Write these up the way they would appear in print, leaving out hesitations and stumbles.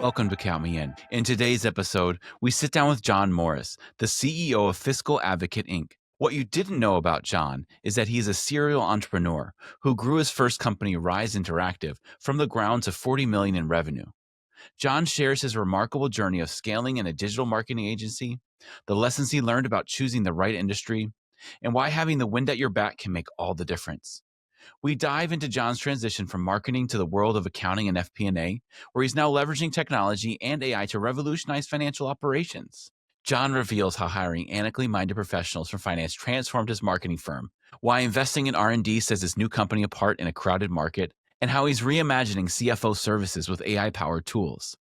Welcome to Count Me In. In today's episode, we sit down with Jon Morris, the CEO of Fiscal Advocate Inc. What you didn't know about Jon is that he's a serial entrepreneur who grew his first company, Rise Interactive, from the ground to $40 million in revenue. Jon shares his remarkable journey of scaling in a digital marketing agency, the lessons he learned about choosing the right industry, and why having the wind at your back can make all the difference. We dive into Jon's transition from marketing to the world of accounting and FP&A, where he's now leveraging technology and AI to revolutionize financial operations. Jon reveals how hiring analytically minded professionals from finance transformed his marketing firm, why investing in R&D sets his new company apart in a crowded market, and how he's reimagining CFO services with AI-powered tools.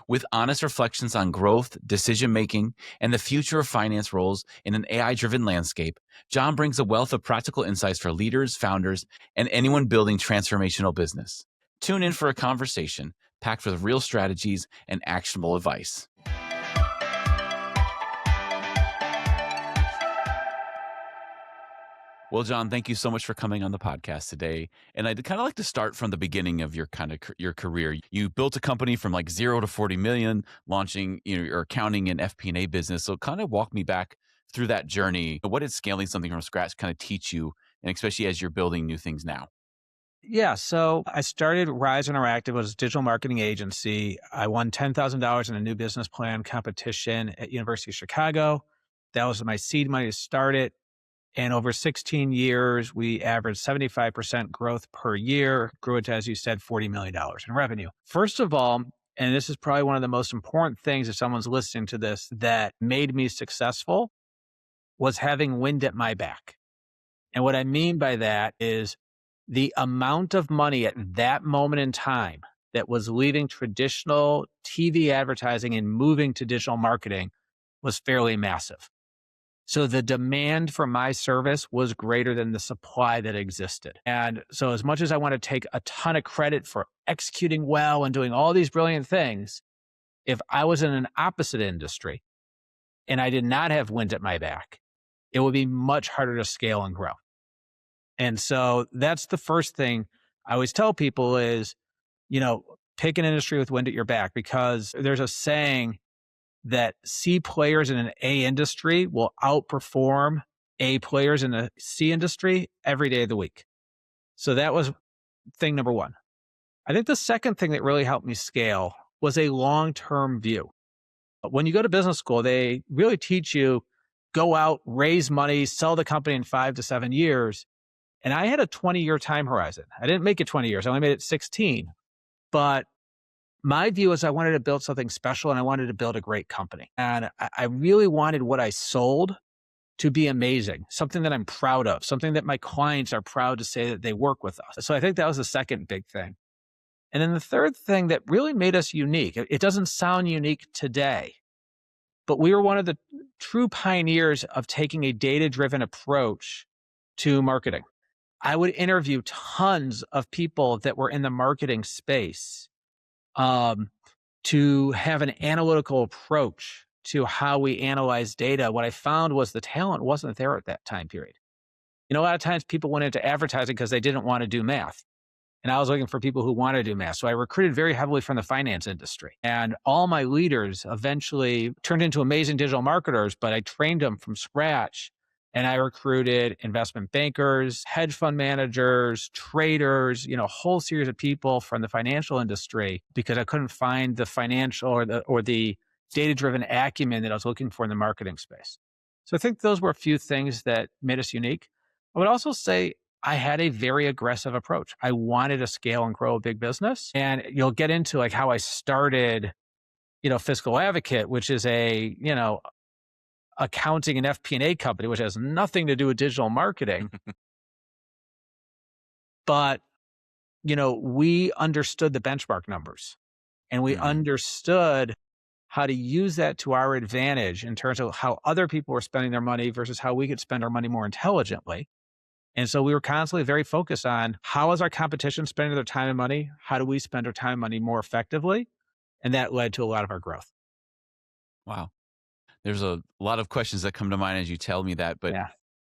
With honest reflections on growth, decision-making, and the future of finance roles in an AI-driven landscape, Jon brings a wealth of practical insights for leaders, founders, and anyone building transformational business. Tune in for a conversation packed with real strategies and actionable advice. Well, Jon, thank you so much for coming on the podcast today. And I'd kind of like to start from the beginning of your your career. You built a company from like 0 to 40 million, launching your accounting and FP&A business. So kind of walk me back through that journey. What did scaling something from scratch kind of teach you, and especially as you're building new things now? Yeah, so I started Rise Interactive. It was a digital marketing agency. I won $10,000 in a new business plan competition at University of Chicago. That was my seed money to start it. And over 16 years, we averaged 75% growth per year, grew it to, as you said, $40 million in revenue. First of all, and this is probably one of the most important things if someone's listening to this that made me successful, was having wind at my back. And what I mean by that is the amount of money at that moment in time that was leaving traditional TV advertising and moving to digital marketing was fairly massive. So the demand for my service was greater than the supply that existed. And so as much as I want to take a ton of credit for executing well and doing all these brilliant things, if I was in an opposite industry and I did not have wind at my back, it would be much harder to scale and grow. And so that's the first thing I always tell people is, pick an industry with wind at your back, because there's a saying that C players in an A industry will outperform A players in a C industry every day of the week. So that was thing number one. I think the second thing that really helped me scale was a long-term view. When you go to business school, they really teach you go out, raise money, sell the company in 5 to 7 years. And I had a 20-year time horizon. I didn't make it 20 years. I only made it 16. But my view is I wanted to build something special and I wanted to build a great company. And I really wanted what I sold to be amazing, something that I'm proud of, something that my clients are proud to say that they work with us. So I think that was the second big thing. And then the third thing that really made us unique, it doesn't sound unique today, but we were one of the true pioneers of taking a data-driven approach to marketing. I would interview tons of people that were in the marketing space to have an analytical approach to how we analyze data. What I found was the talent wasn't there at that time period. A lot of times people went into advertising because they didn't want to do math. And I was looking for people who want to do math. So I recruited very heavily from the finance industry. And all my leaders eventually turned into amazing digital marketers, but I trained them from scratch. And I recruited investment bankers, hedge fund managers, traders, a whole series of people from the financial industry because I couldn't find the financial or the data-driven acumen that I was looking for in the marketing space. So I think those were a few things that made us unique. I would also say I had a very aggressive approach. I wanted to scale and grow a big business. And you'll get into like how I started, Fiscal Advocate, which is a, accounting and FP&A company, which has nothing to do with digital marketing. But, we understood the benchmark numbers and we understood how to use that to our advantage in terms of how other people were spending their money versus how we could spend our money more intelligently. And so we were constantly very focused on how is our competition spending their time and money? How do we spend our time and money more effectively? And that led to a lot of our growth. Wow. There's a lot of questions that come to mind as you tell me that, but Yeah.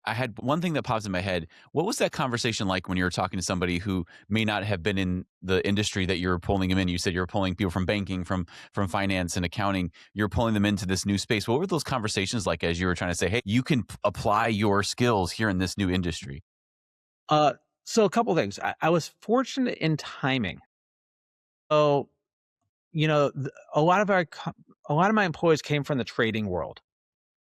I had one thing that pops in my head. What was that conversation like when you were talking to somebody who may not have been in the industry that you were pulling them in? You said you were pulling people from banking, from finance and accounting. You're pulling them into this new space. What were those conversations like as you were trying to say, "Hey, you can apply your skills here in this new industry"? Uh, so a couple things. I was fortunate in timing. So, a lot of my employees came from the trading world,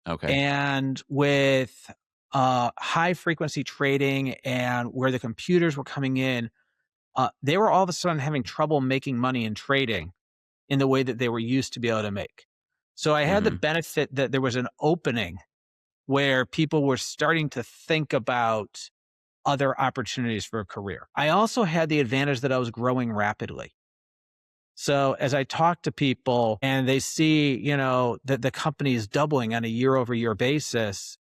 Okay. and with high frequency trading and where the computers were coming in, they were all of a sudden having trouble making money in trading in the way that they were used to be able to make. So I had the Hmm. benefit that there was an opening where people were starting to think about other opportunities for a career. I also had the advantage that I was growing rapidly. So as I talk to people and they see, that the company is doubling on a year over year basis,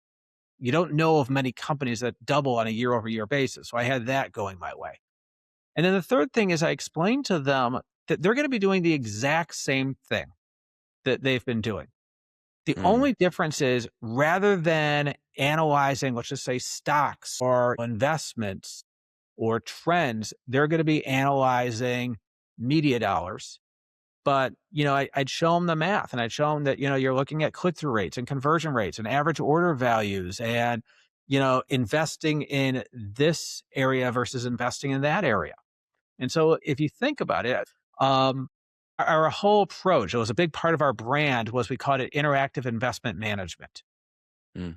you don't know of many companies that double on a year over year basis. So I had that going my way. And then the third thing is I explained to them that they're going to be doing the exact same thing that they've been doing. The Mm. only difference is rather than analyzing, let's just say stocks or investments or trends, they're going to be analyzing media dollars. But, I'd show them the math and I'd show them that, you're looking at click through rates and conversion rates and average order values and, investing in this area versus investing in that area. And so if you think about it, um, our whole approach, it was a big part of our brand was we called it interactive investment management.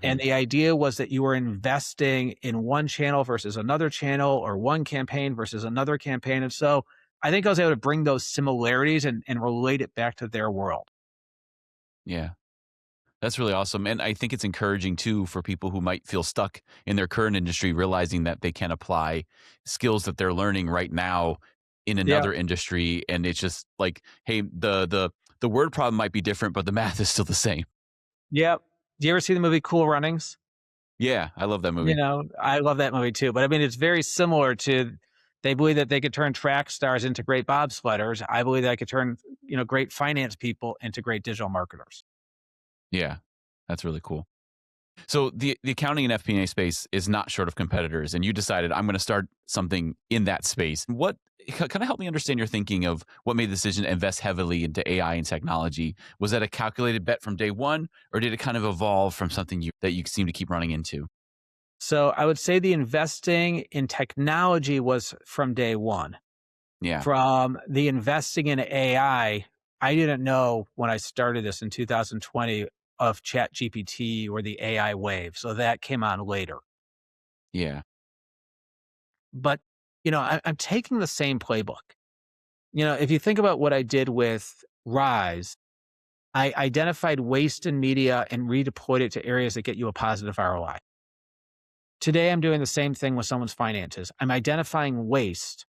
And Hmm. the idea was that you were investing in one channel versus another channel or one campaign versus another campaign. And so I think I was able to bring those similarities and relate it back to their world. Yeah. That's really awesome. And I think it's encouraging too for people who might feel stuck in their current industry, realizing that they can apply skills that they're learning right now in Yeah. another industry. And it's just like, hey, the word problem might be different, but the math is still the same. Yep. Do you ever see the movie Cool Runnings? Yeah, I love that movie. I love that movie too. But I mean, it's very similar to they believe that they could turn track stars into great bobsledders. I believe that I could turn, great finance people into great digital marketers. Yeah, that's really cool. So the accounting and FP&A space is not short of competitors, and you decided I'm going to start something in that space. What kind of help me understand your thinking of what made the decision to invest heavily into AI and technology? Was that a calculated bet from day one, or did it kind of evolve from something that you seem to keep running into? So I would say the investing in technology was from day one. Yeah, From the investing in I didn't know when I started this in 2020 of Chat GPT or the AI wave. So that came on later. yeah, But, I'm taking the same playbook. If you think about what I did with Rise, I identified waste in media and redeployed it to areas that get you a positive ROI. Today, I'm doing the same thing with someone's finances. I'm identifying waste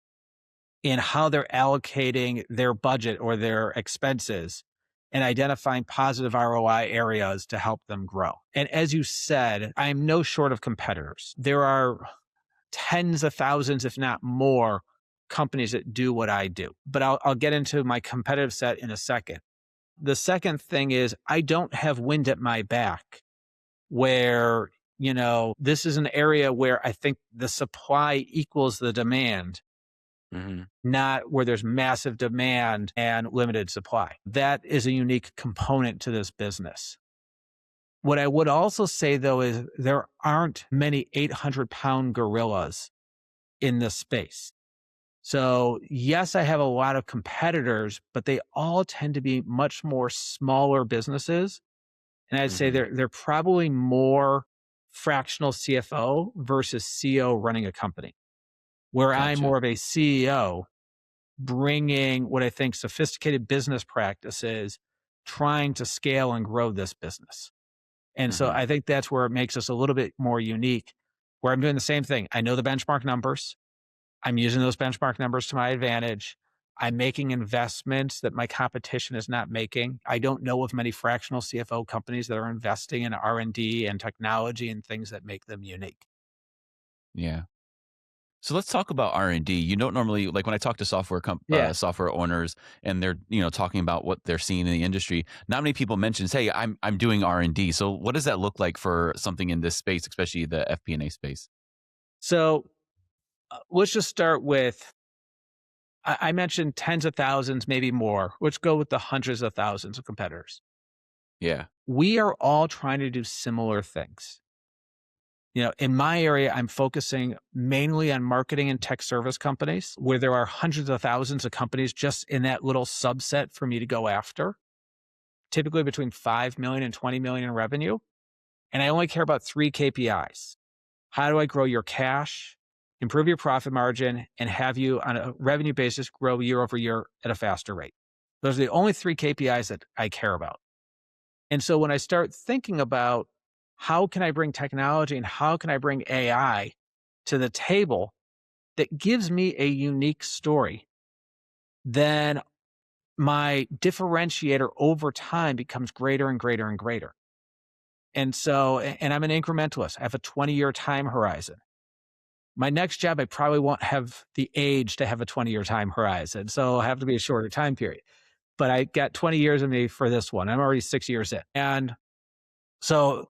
in how they're allocating their budget or their expenses and identifying positive ROI areas to help them grow. And as you said, I'm no short of competitors. There are tens of thousands, if not more, companies that do what I do. But I'll get into my competitive set in a second. The second thing is I don't have wind at my back where, this is an area where I think the supply equals the demand, hmm, not where there's massive demand and limited supply. That is a unique component to this business. What I would also say though is there aren't many 800-pound gorillas in this space. So, yes, I have a lot of competitors, but they all tend to be much more smaller businesses. And I'd say hmm, they're probably more fractional CFO versus CEO running a company, where I'm gotcha. more of a CEO bringing what I think sophisticated business practices, trying to scale and grow this business. And so Hmm. I think that's where it makes us a little bit more unique, where I'm doing the same thing. I know the benchmark numbers. I'm using those benchmark numbers to my advantage. I'm making investments that my competition is not making. I don't know of many fractional CFO companies that are investing in R&D and technology and things that make them unique. Yeah. So let's talk about R&D. You don't normally like when I talk to Yeah. software owners and they're, talking about what they're seeing in the industry. Not many people mention, "Hey, I'm doing R&D." So what does that look like for something in this space, especially the FP&A space? So let's just start with I mentioned tens of thousands, maybe more. Let's go with the hundreds of thousands of competitors. Yeah. We are all trying to do similar things. In my area, I'm focusing mainly on marketing and tech service companies where there are hundreds of thousands of companies just in that little subset for me to go after, typically between 5 million and 20 million in revenue. And I only care about three KPIs. How do I grow your cash, improve your profit margin, and have you on a revenue basis grow year over year at a faster rate? Those are the only three KPIs that I care about. And so when I start thinking about how can I bring technology and how can I bring AI to the table that gives me a unique story, then my differentiator over time becomes greater and greater and greater. And so, and I'm an incrementalist. I have a 20-year time horizon. My next job, I probably won't have the age to have a 20-year time horizon. So it'll have to be a shorter time period. But I got 20 years of me for this one. I'm already 6 years in. And so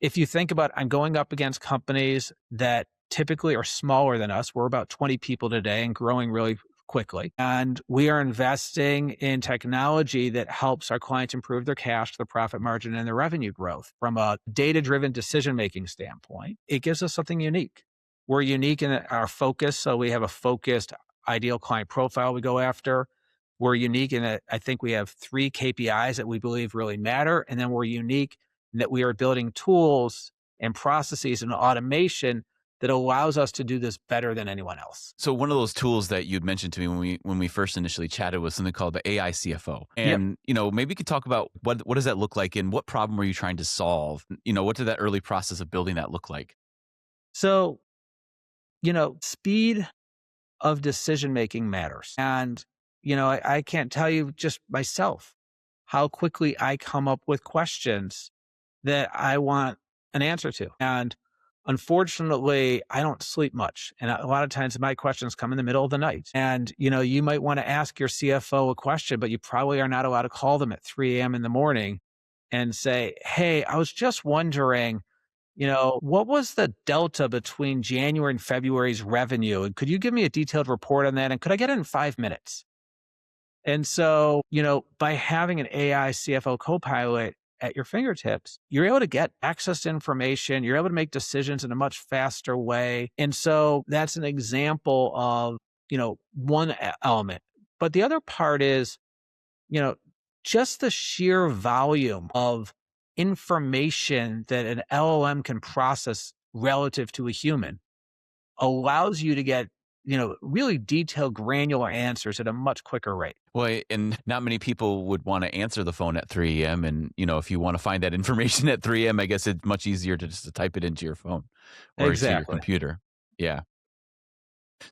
if you think about I'm going up against companies that typically are smaller than us, we're about 20 people today and growing really quickly. And we are investing in technology that helps our clients improve their cash, their profit margin, and their revenue growth. From a data driven decision making standpoint, it gives us something unique. We're unique in our focus. So we have a focused ideal client profile we go after. We're unique in that I think we have three KPIs that we believe really matter. And then we're unique that we are building tools and processes and automation that allows us to do this better than anyone else. So one of those tools that you'd mentioned to me when we first initially chatted was something called the AI CFO. Yep. And, maybe you could talk about what does that look like and what problem were you trying to solve? What did that early process of building that look like? So, speed of decision making matters. And, I can't tell you just myself how quickly I come up with questions that I want an answer to. And unfortunately, I don't sleep much. And a lot of times my questions come in the middle of the night. And, you might want to ask your CFO a question, but you probably are not allowed to call them at 3 a.m. in the morning and say, "Hey, I was just wondering, what was the delta between January and February's revenue? And could you give me a detailed report on that? And could I get it in 5 minutes?" And so, by having an AI CFO copilot at your fingertips, you're able to get access to information. You're able to make decisions in a much faster way. And so that's an example of, one element. But the other part is, you know, just the sheer volume of information that an LLM can process relative to a human allows you to get, really detailed, granular answers at a much quicker rate. Well, and not many people would want to answer the phone at 3 a.m. And, if you want to find that information at 3 a.m., I guess it's much easier to just to type it into your phone or to your Exactly. computer. Yeah.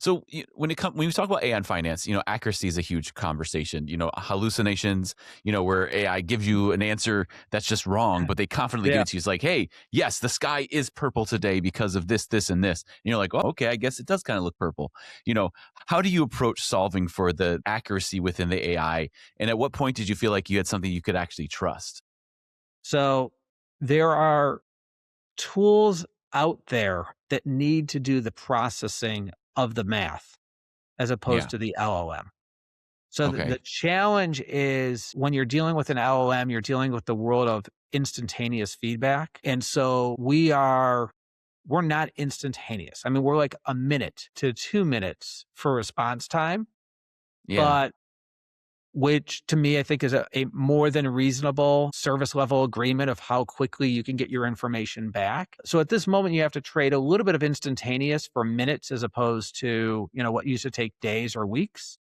So when we talk about AI and finance, accuracy is a huge conversation. Hallucinations, where AI gives you an answer that's just wrong, but they confidently give Yeah. it to you. It's like, hey, yes, the sky is purple today because of this, this, and this. And you're like, oh, okay, I guess it does kind of look purple. You know, how do you approach solving for the accuracy within the AI? And at what point did you feel like you had something you could actually trust? So there are tools out there that need to do the processing of the math as opposed Yeah. to the LLM. So the Okay. challenge is when you're dealing with an LLM, you're dealing with the world of instantaneous feedback. And so we're not instantaneous. I mean, we're like a minute to 2 minutes for response time, Yeah. but which to me, I think is a more than reasonable service level agreement of how quickly you can get your information back. So at this moment, you have to trade a little bit of instantaneous for minutes as opposed to, what used to take days or weeks.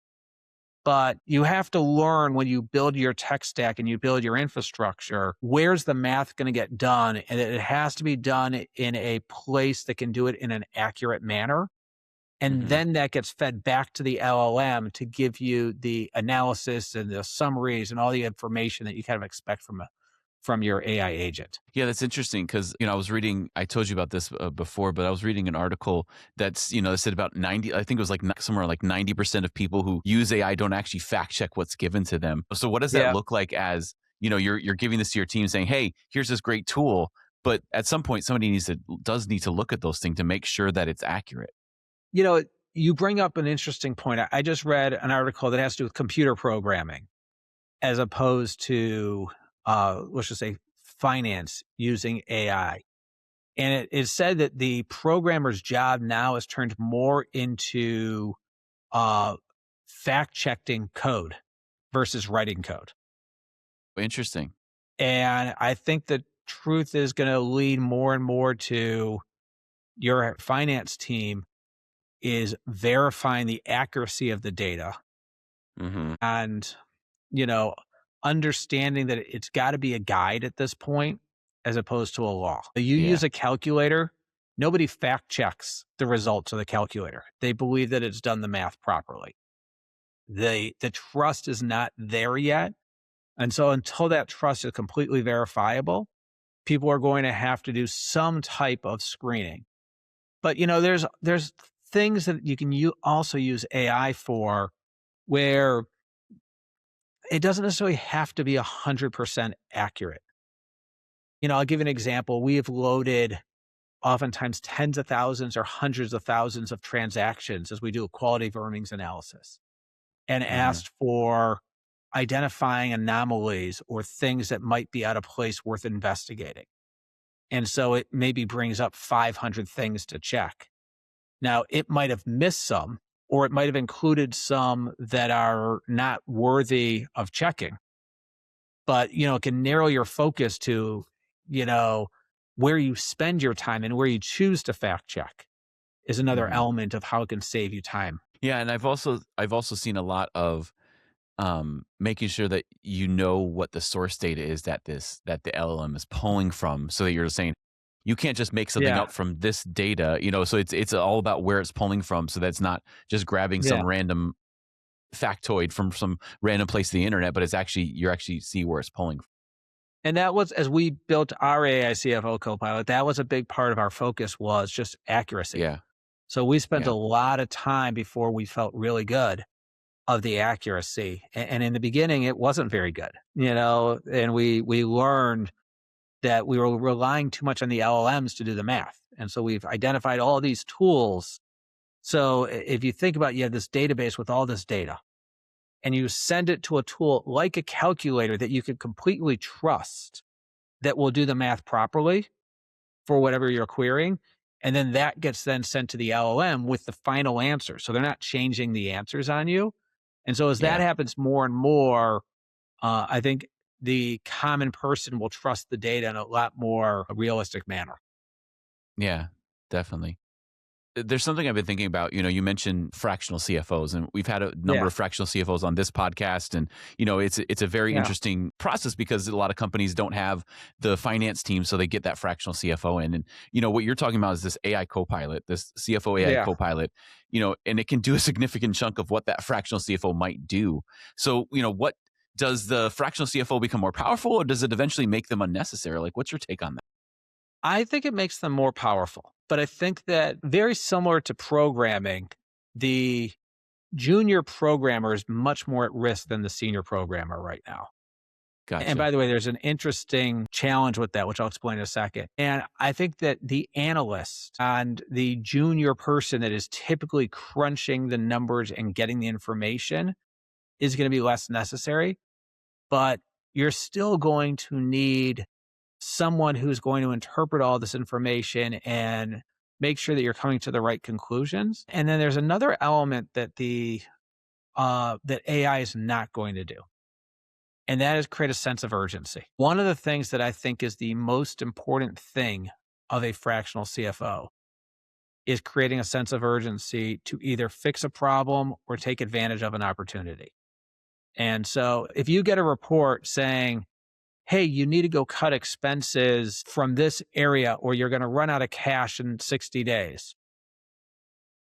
But you have to learn when you build your tech stack and you build your infrastructure, where's the math going to get done? And it has to be done in a place that can do it in an accurate manner. And Hmm. then that gets fed back to the LLM to give you the analysis and the summaries and all the information that you kind of expect from your AI agent. Yeah, that's interesting because I was reading. I told you about this before, but I was reading an article that's that said about 90. I think it was like somewhere like 90% of people who use AI don't actually fact check what's given to them. So what does that Yeah. look like? As you're giving this to your team, saying, "Hey, here's this great tool," but at some point, somebody does need to look at those things to make sure that it's accurate. You know, you bring up an interesting point. I just read an article that has to do with computer programming as opposed to, let's just say, finance using AI. And it is said that the programmer's job now is turned more into uh, fact checking code versus writing code. Interesting. And I think the truth is going to lead more and more to your finance team is verifying the accuracy of the data Hmm. and, you know, understanding that it's got to be a guide at this point as opposed to a law. You use Yeah. a calculator, nobody fact checks the results of the calculator. They believe that it's done the math properly. The trust is not there yet. And so until that trust is completely verifiable, people are going to have to do some type of screening. But there's things that you can also use AI for where it doesn't necessarily have to be 100% accurate. I'll give you an example. We have loaded oftentimes tens of thousands or hundreds of thousands of transactions as we do a quality of earnings analysis and Hmm. asked for identifying anomalies or things that might be out of place worth investigating. And so it maybe brings up 500 things to check. Now, it might have missed some, or it might have included some that are not worthy of checking. But, it can narrow your focus to, you know, where you spend your time and where you choose to fact check is another Hmm. element of how it can save you time. Yeah, and I've also seen a lot of making sure that you know what the source data is that the LLM is pulling from, so that you're saying you can't just make something Yeah. up from this data. So it's all about where it's pulling from, so that's not just grabbing Yeah. some random factoid from some random place of the internet, but you're actually see where it's pulling from. And that was as we built our AI CFO copilot, that was a big part of our focus was just accuracy. Yeah, So we spent a yeah, lot of time before we felt really good of the accuracy. And in the beginning, it wasn't very good, and we learned that we were relying too much on the LLMs to do the math. And so we've identified all these tools. So if you think about, you have this database with all this data and you send it to a tool like a calculator that you can completely trust that will do the math properly for whatever you're querying. And then that gets then sent to the LLM with the final answer. So they're not changing the answers on you. And so as that yeah, happens more and more, I think the common person will trust the data in a lot more realistic manner. yeah, definitely. There's something I've been thinking about. You mentioned fractional CFOs, and we've had a number Yeah. of fractional CFOs on this podcast. And it's a very Yeah. interesting process because a lot of companies don't have the finance team, so they get that fractional CFO in. And what you're talking about is this AI copilot, this CFO AI Yeah. copilot. And it can do a significant chunk of what that fractional CFO might do. So what does the fractional CFO become more powerful, or does it eventually make them unnecessary? Like, what's your take on that? I think it makes them more powerful. But I think that very similar to programming, the junior programmer is much more at risk than the senior programmer right now. And Gotcha. by the way, there's an interesting challenge with that, which I'll explain in a second. And I think that the analyst and the junior person that is typically crunching the numbers and getting the information is going to be less necessary, but you're still going to need someone who's going to interpret all this information and make sure that you're coming to the right conclusions. And then there's another element that that AI is not going to do. And that is create a sense of urgency. One of the things that I think is the most important thing of a fractional CFO is creating a sense of urgency to either fix a problem or take advantage of an opportunity. And so if you get a report saying, hey, you need to go cut expenses from this area or you're going to run out of cash in 60 days,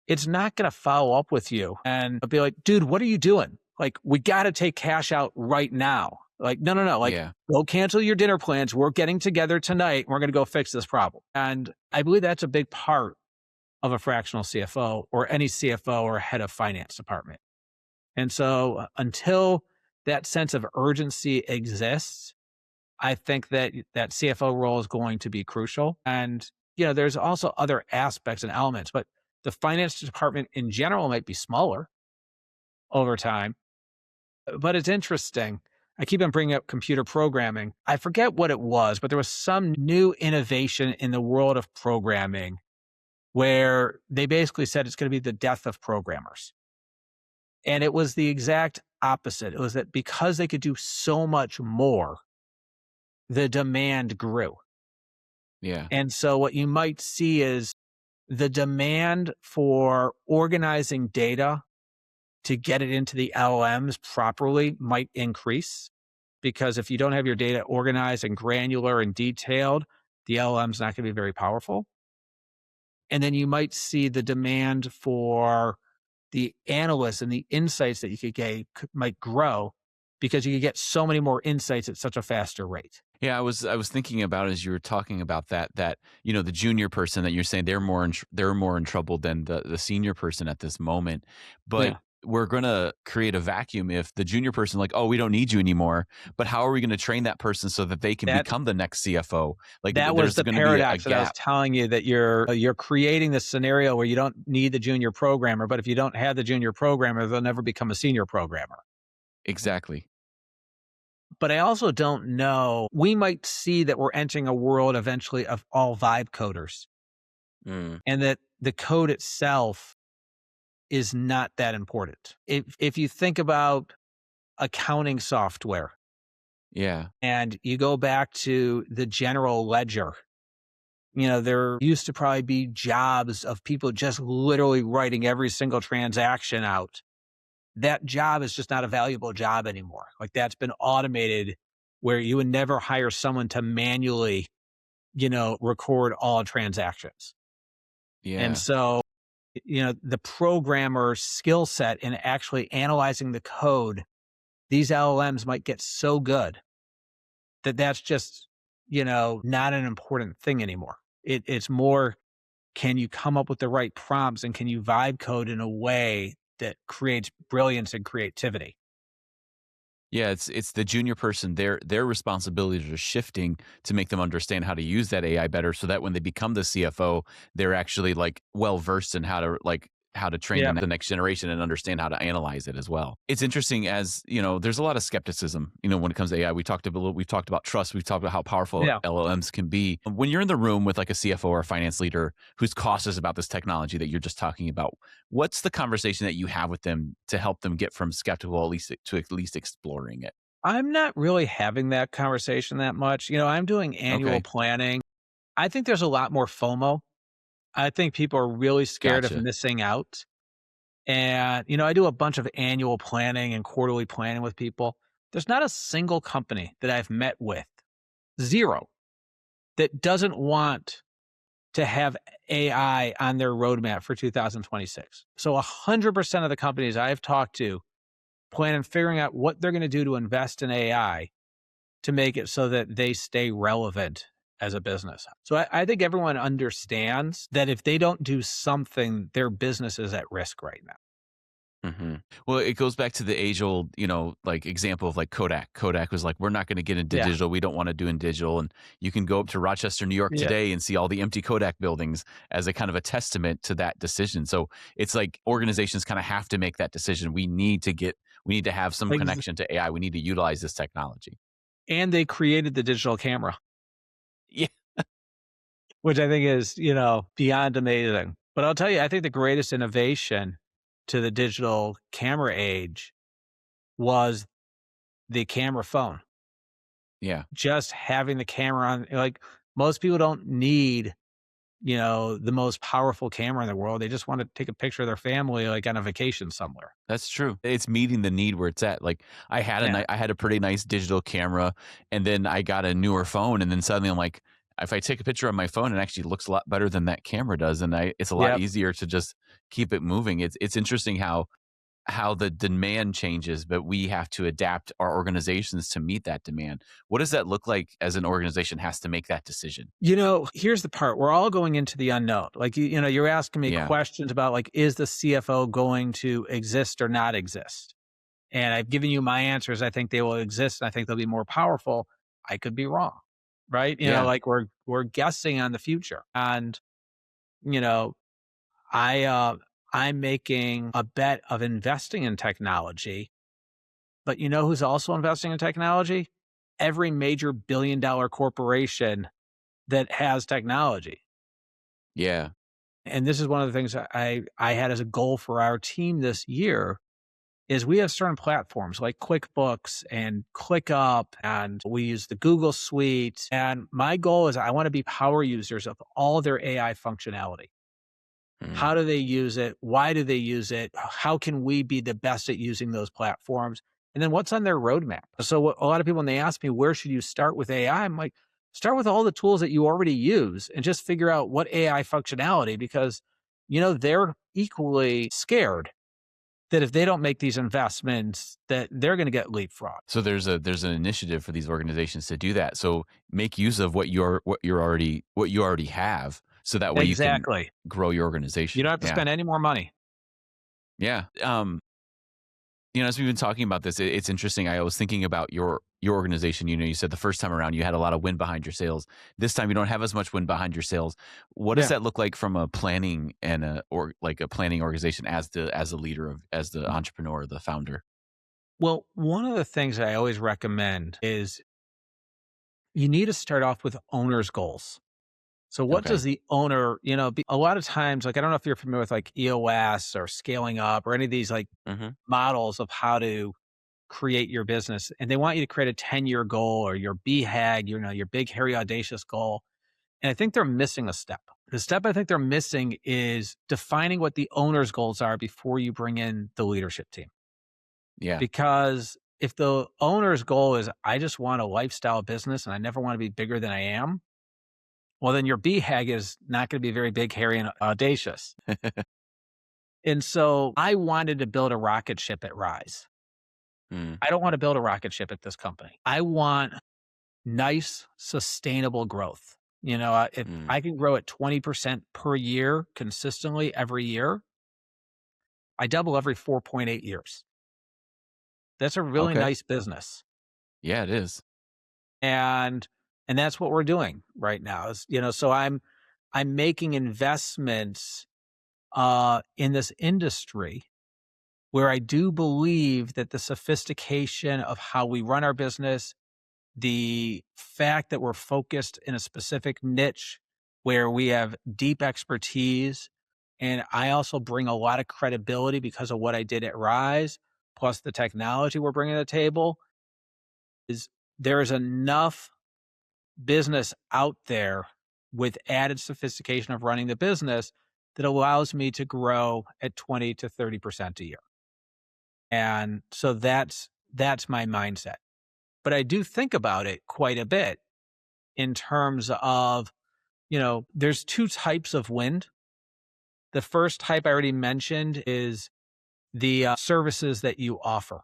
it's not going to follow up with you and be like, dude, what are you doing? Like, we got to take cash out right now. Like, no, no, no. Like, Yeah. go cancel your dinner plans. We're getting together tonight. We're going to go fix this problem. And I believe that's a big part of a fractional CFO or any CFO or head of finance department. And so until that sense of urgency exists, I think that that CFO role is going to be crucial. And, there's also other aspects and elements, but the finance department in general might be smaller over time. But it's interesting. I keep on bringing up computer programming. I forget what it was, but there was some new innovation in the world of programming where they basically said it's going to be the death of programmers. And it was the exact opposite. It was that because they could do so much more, the demand grew. Yeah. And so what you might see is the demand for organizing data to get it into the LLMs properly might increase, because if you don't have your data organized and granular and detailed, the LLM's not going to be very powerful. And then you might see the demand for the analysts and the insights that you could get might grow, because you could get so many more insights at such a faster rate. Yeah, I was thinking about as you were talking about that the junior person that you're saying they're more in trouble than the senior person at this moment, but Yeah. we're gonna create a vacuum if the junior person like, oh, we don't need you anymore. But how are we going to train that person so that they can That become the next CFO? Like that was there's the going to be a paradox that I was gap. telling you, that you're creating this scenario where you don't need the junior programmer, but if you don't have the junior programmer, they'll never become a senior programmer. Exactly. But I also don't know. We might see that we're entering a world eventually of all vibe coders, Mm, and that the code itself is not that important. If you think about accounting software yeah. and you go back to the general ledger, there used to probably be jobs of people just literally writing every single transaction out. That job is just not a valuable job anymore. Like, that's been automated, where you would never hire someone to manually, record all transactions. And Yeah. so, the programmer's skill set in actually analyzing the code, these LLMs might get so good that that's just, not an important thing anymore. It's more, can you come up with the right prompts, and can you vibe code in a way that creates brilliance and creativity? Yeah, it's the junior person, their responsibilities are shifting to make them understand how to use that AI better so that when they become the CFO, they're actually like well versed in how to train Yeah. the next generation and understand how to analyze it as well. It's interesting as, there's a lot of skepticism, when it comes to AI. We've talked about trust, we've talked about how powerful Yeah. LLMs can be. When you're in the room with like a CFO or a finance leader who's cautious about this technology that you're just talking about, what's the conversation that you have with them to help them get from skeptical at least exploring it? I'm not really having that conversation that much. I'm doing annual Okay, planning. I think there's a lot more FOMO. I think people are really scared of gotcha. missing out. And, I do a bunch of annual planning and quarterly planning with people. There's not a single company that I've met with, zero, that doesn't want to have AI on their roadmap for 2026. So 100% of the companies I've talked to plan on figuring out what they're going to do to invest in AI to make it so that they stay relevant as a business. So I think everyone understands that if they don't do something, their business is at risk right now. Well, it goes back to the age old, like example of like Kodak. Kodak was like, we're not going to get into Yeah. digital. We don't want to do in digital. And you can go up to Rochester, New York Yeah. today and see all the empty Kodak buildings as a kind of a testament to that decision. So it's like organizations kind of have to make that decision. We need to have some Ex- connection to AI. We need to utilize this technology. And they created the digital camera, Yeah. which I think is, beyond amazing. But I'll tell you, I think the greatest innovation to the digital camera age was the camera phone. Yeah. Just having the camera on, like, most people don't need, the most powerful camera in the world. They just want to take a picture of their family, like on a vacation somewhere. That's true. It's meeting the need where it's at. Like Yeah. I had a pretty nice digital camera, and then I got a newer phone, and then suddenly I'm like, if I take a picture on my phone, it actually looks a lot better than that camera does, and it's a lot Yep. easier to just keep it moving. It's interesting how how the demand changes, but we have to adapt our organizations to meet that demand. What does that look like as an organization has to make that decision? Here's the part. We're all going into the unknown. Like, you're asking me Yeah. questions about like, is the CFO going to exist or not exist? And I've given you my answers. I think they will exist. And I think they'll be more powerful. I could be wrong, right? Yeah. Like we're guessing on the future. And, you know, I, I'm making a bet of investing in technology, but you know who's also investing in technology? Every major billion-dollar corporation that has technology. Yeah. And this is one of the things that I had as a goal for our team this year is we have certain platforms like QuickBooks and ClickUp, and we use the Google Suite. And my goal is I want to be power users of all their AI functionality. Mm. How do they use it? Why do they use it? How can we be the best at using those platforms? And then what's on their roadmap? So a lot of people, when they ask me, where should you start with AI? I'm like, start with all the tools that you already use and just figure out what AI functionality, because, they're equally scared that if they don't make these investments, that they're going to get leapfrog. So there's an initiative for these organizations to do that. So make use of what you already have, so that way you can Exactly. grow your You organization. don't have to Yeah. spend any more money. Yeah. As we've been talking about this, it's interesting. I was thinking about your organization. You said the first time around you had a lot of wind behind your sails. This time you don't have as much wind behind your sails. What does Yeah. that look like from a planning and a planning organization as the leader as the entrepreneur, the founder? Well, one of the things I always recommend is you need to start off with owner's goals. So what Okay. does the owner, a lot of times, like, I don't know if you're familiar with like EOS or scaling up or any of these like Hmm. models of how to create your business. And they want you to create a 10-year goal or your BHAG, your big, hairy, audacious goal. And I think they're missing a step. The step I think they're missing is defining what the owner's goals are before you bring in the leadership team. Yeah. Because if the owner's goal is, I just want a lifestyle business and I never want to be bigger than I am, well, then your BHAG is not going to be very big, hairy, and audacious. And so I wanted to build a rocket ship at Rise. Mm, I don't want to build a rocket ship at this company. I want nice, sustainable growth. If mm. I can grow at 20% per year consistently every year, I double every 4.8 years. That's a really Okay. nice business. Yeah, it is. And that's what we're doing right now is, so I'm making investments in this industry where I do believe that the sophistication of how we run our business, the fact that we're focused in a specific niche where we have deep expertise, and I also bring a lot of credibility because of what I did at Rise, plus the technology we're bringing to the table, is there's enough business out there with added sophistication of running the business that allows me to grow at 20 to 30% a year. And so that's my mindset. But I do think about it quite a bit in terms of, there's two types of wind. The first type I already mentioned is the services that you offer.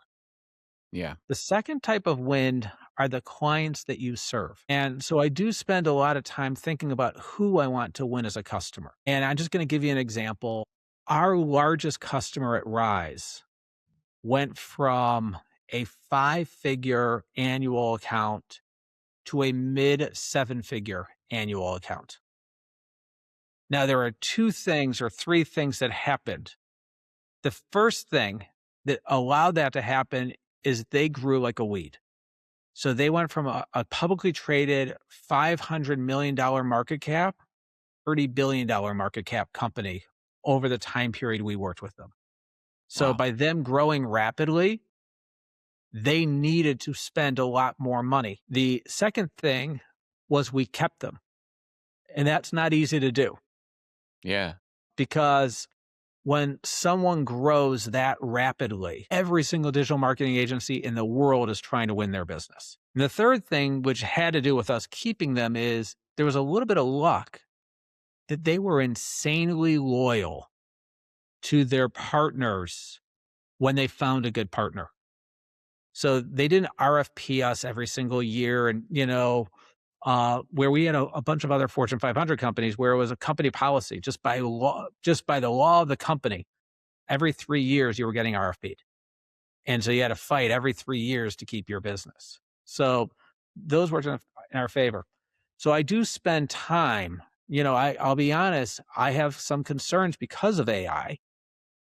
Yeah. The second type of wind are the clients that you serve. And so I do spend a lot of time thinking about who I want to win as a customer. And I'm just going to give you an example. Our largest customer at Rise went from a 5-figure annual account to a mid 7-figure annual account. Now, there are two things or three things that happened. The first thing that allowed that to happen is they grew like a weed. So they went from a publicly traded $500 million market cap, $30 billion market cap company over the time period we worked with them. So Wow. by them growing rapidly, they needed to spend a lot more money. The second thing was we kept them. And that's not easy to do Yeah. because when someone grows that rapidly, every single digital marketing agency in the world is trying to win their business. And the third thing, which had to do with us keeping them, is there was a little bit of luck that they were insanely loyal to their partners when they found a good partner. So they didn't RFP us every single year. And, where we had a bunch of other Fortune 500 companies where it was a company policy, just by law, just by the law of the company, every 3 years you were getting RFP'd. And so you had to fight every 3 years to keep your business. So those were in our favor. So I do spend time, I'll be honest, I have some concerns because of AI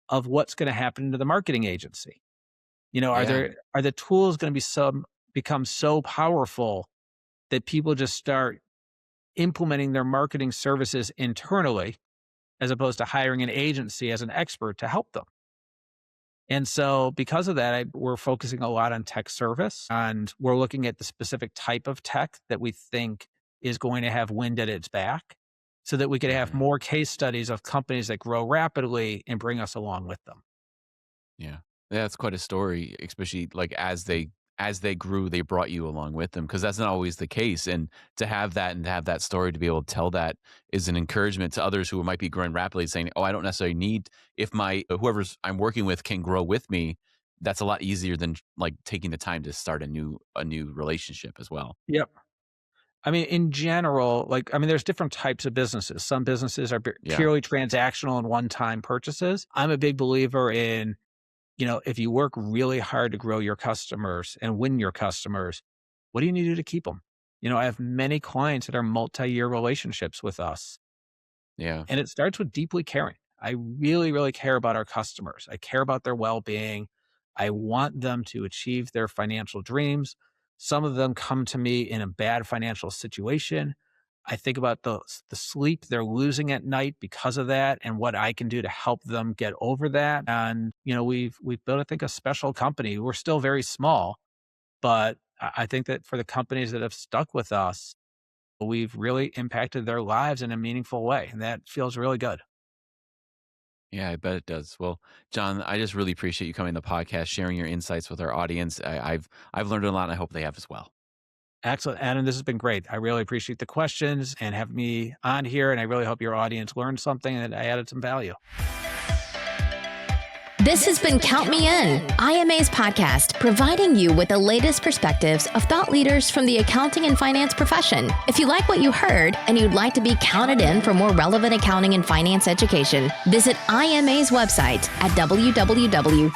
of what's going to happen to the marketing agency. Yeah. Are the tools going to become so powerful that people just start implementing their marketing services internally as opposed to hiring an agency as an expert to help them? And so because of that, we're focusing a lot on tech service, and we're looking at the specific type of tech that we think is going to have wind at its back so that we could have Mhm. more case studies of companies that grow rapidly and bring us along with them. Yeah. Yeah, that's quite a story, especially like as they grew, they brought you along with them because that's not always the case. And to have that and to have that story to be able to tell that is an encouragement to others who might be growing rapidly, saying, "Oh, I don't necessarily need if my whoever's I'm working with can grow with me." That's a lot easier than like taking the time to start a new relationship as well. Yep. I mean, in general, there's different types of businesses. Some businesses are Yeah. purely transactional and one-time purchases. I'm a big believer in, if you work really hard to grow your customers and win your customers, what do you need to do to keep them? I have many clients that are multi-year relationships with us, Yeah. and it starts with deeply caring. I really, really care about our customers. I care about their well-being. I want them to achieve their financial dreams. Some of them come to me in a bad financial situation. I think about the sleep they're losing at night because of that and what I can do to help them get over that. And, we've built, I think, a special company. We're still very small, but I think that for the companies that have stuck with us, we've really impacted their lives in a meaningful way. And that feels really good. Yeah, I bet it does. Well, John, I just really appreciate you coming on the podcast, sharing your insights with our audience. I've learned a lot, and I hope they have as well. Excellent, Adam. This has been great. I really appreciate the questions and having me on here. And I really hope your audience learned something and I added some value. This has been Count Me In, IMA's podcast, providing you with the latest perspectives of thought leaders from the accounting and finance profession. If you like what you heard and you'd like to be counted in for more relevant accounting and finance education, visit IMA's website at www.imanet.org.